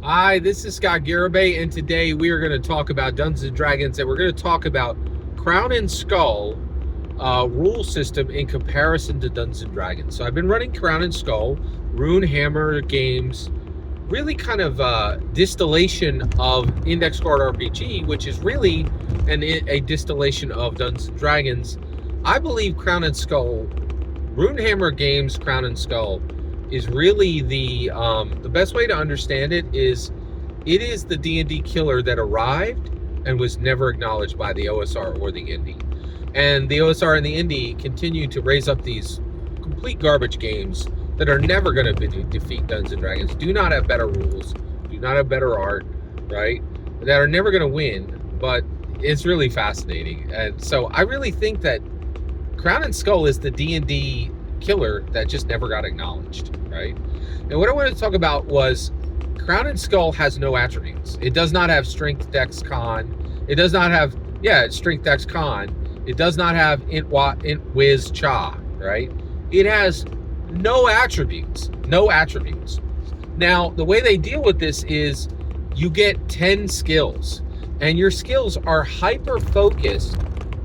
Hi, this is Scott Garibay, and today we are going to talk about Dungeons and Dragons, and we're going to talk about Crown and Skull rule system in comparison to Dungeons and Dragons. So I've been running Crown and Skull, Runehammer games, really kind of distillation of Index Card RPG, which is really a distillation of Dungeons and Dragons. I believe Crown and Skull, Runehammer games, Crown and Skull, is really the best way to understand it is the D&D killer that arrived and was never acknowledged by the OSR or the Indie. And the OSR and the Indie continue to raise up these complete garbage games that are never going to defeat Dungeons and Dragons, do not have better rules, do not have better art, right? That are never going to win, but it's really fascinating. And so I really think that Crown and Skull is the D&D killer that just never got acknowledged, right? And what I wanted to talk about was Crown and Skull has no attributes. It does not have strength, dex, con. It does not have, strength, dex, con. It does not have int, whiz, cha, right? It has no attributes. Now, the way they deal with this is you get 10 skills, and your skills are hyper-focused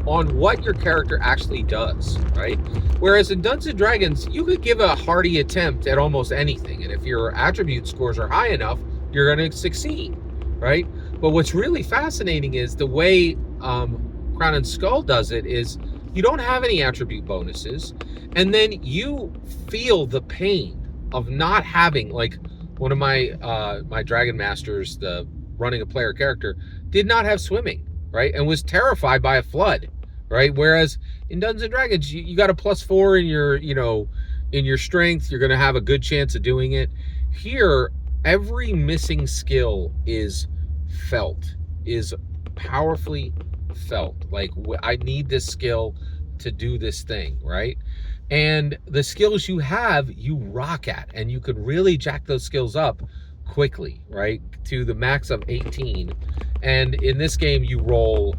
on what your character actually does, right? Whereas in Dungeons & Dragons, you could give a hearty attempt at almost anything, and if your attribute scores are high enough, you're going to succeed, right? But what's really fascinating is the way Crown and Skull does it is you don't have any attribute bonuses, and then you feel the pain of not having, like one of my my Dragon Masters, the running a player character, did not have swimming, right? And was terrified by a flood, right? Whereas in Dungeons and Dragons, you got a +4 in your, in your strength. You're going to have a good chance of doing it. Here, every missing skill is felt, is powerfully felt. Like, I need this skill to do this thing, right? And the skills you have, you rock at, and you could really jack those skills up quickly, right, to the max of 18. And in this game, you roll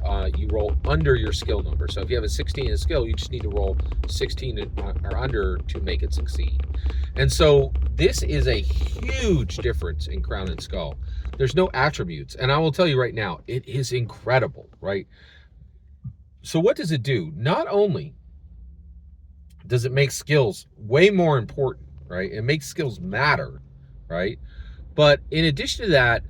under your skill number. So if you have a 16 in a skill, you just need to roll 16 or under to make it succeed. And so this is a huge difference in Crown and Skull. There's no attributes, and I will tell you right now, it is incredible, right? So what does it do? Not only does it make skills way more important, right? It makes skills matter, right? But in addition to that,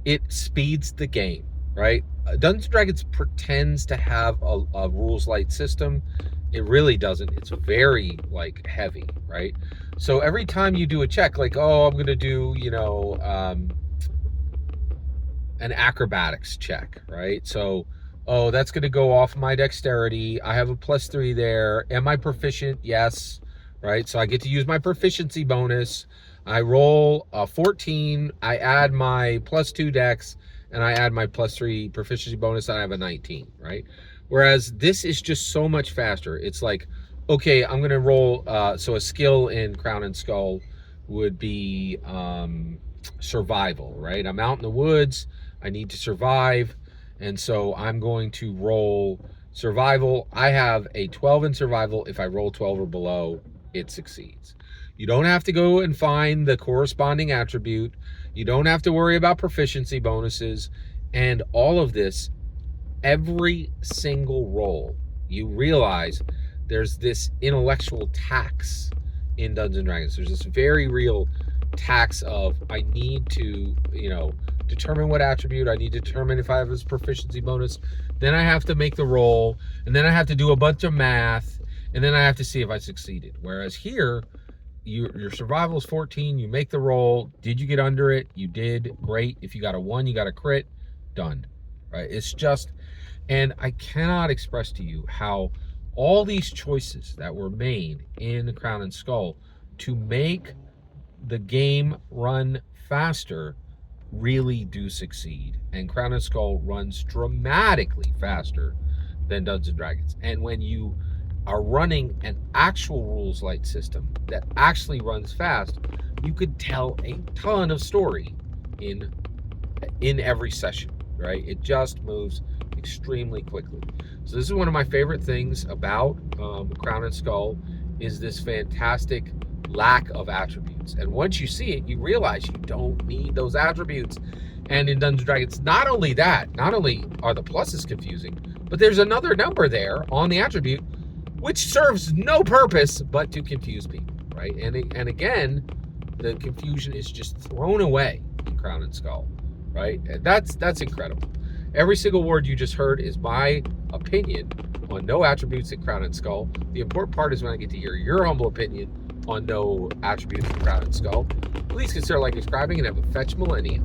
it speeds the game, right? Dungeons & Dragons pretends to have a rules light system. It really doesn't. It's very, like, heavy, right? So every time you do a check, like, oh, I'm going to do, an acrobatics check, right? So, oh, that's going to go off my dexterity. I have a +3 there. Am I proficient? Yes, right? So I get to use my proficiency bonus. I roll a 14, I add my +2 dex, and I add my +3 proficiency bonus, and I have a 19, right? Whereas this is just so much faster. It's like, okay, I'm going to roll, so a skill in Crown and Skull would be survival, right? I'm out in the woods, I need to survive, and so I'm going to roll survival. I have a 12 in survival. If I roll 12 or below, it succeeds. You don't have to go and find the corresponding attribute. You don't have to worry about proficiency bonuses. And all of this, every single roll, you realize there's this intellectual tax in Dungeons & Dragons. There's this very real tax of, I need to, determine what attribute, I need to determine if I have this proficiency bonus. Then I have to make the roll, and then I have to do a bunch of math, and then I have to see if I succeeded. Whereas here, your survival is 14, you make the roll. Did you get under it? You did. Great. If you got a 1, you got a crit. Done. Right? It's just, and I cannot express to you how all these choices that were made in Crown and Skull to make the game run faster really do succeed. And Crown and Skull runs dramatically faster than Dungeons and Dragons. And when you are running an actual rules light system that actually runs fast, you could tell a ton of story in every session, right? It just moves extremely quickly. So this is one of my favorite things about Crown and Skull, is this fantastic lack of attributes. attributes. And once you see it, you realize you don't need those attributes. And in Dungeons & Dragons, not only are the pluses confusing, but there's another number there on the attribute which serves no purpose but to confuse people, right? And again, the confusion is just thrown away in Crown and Skull, right? And that's incredible. Every single word you just heard is my opinion on no attributes in Crown and Skull. The important part is when I get to hear your humble opinion on no attributes in Crown and Skull. Please consider liking, subscribing, and have a fetch millennium.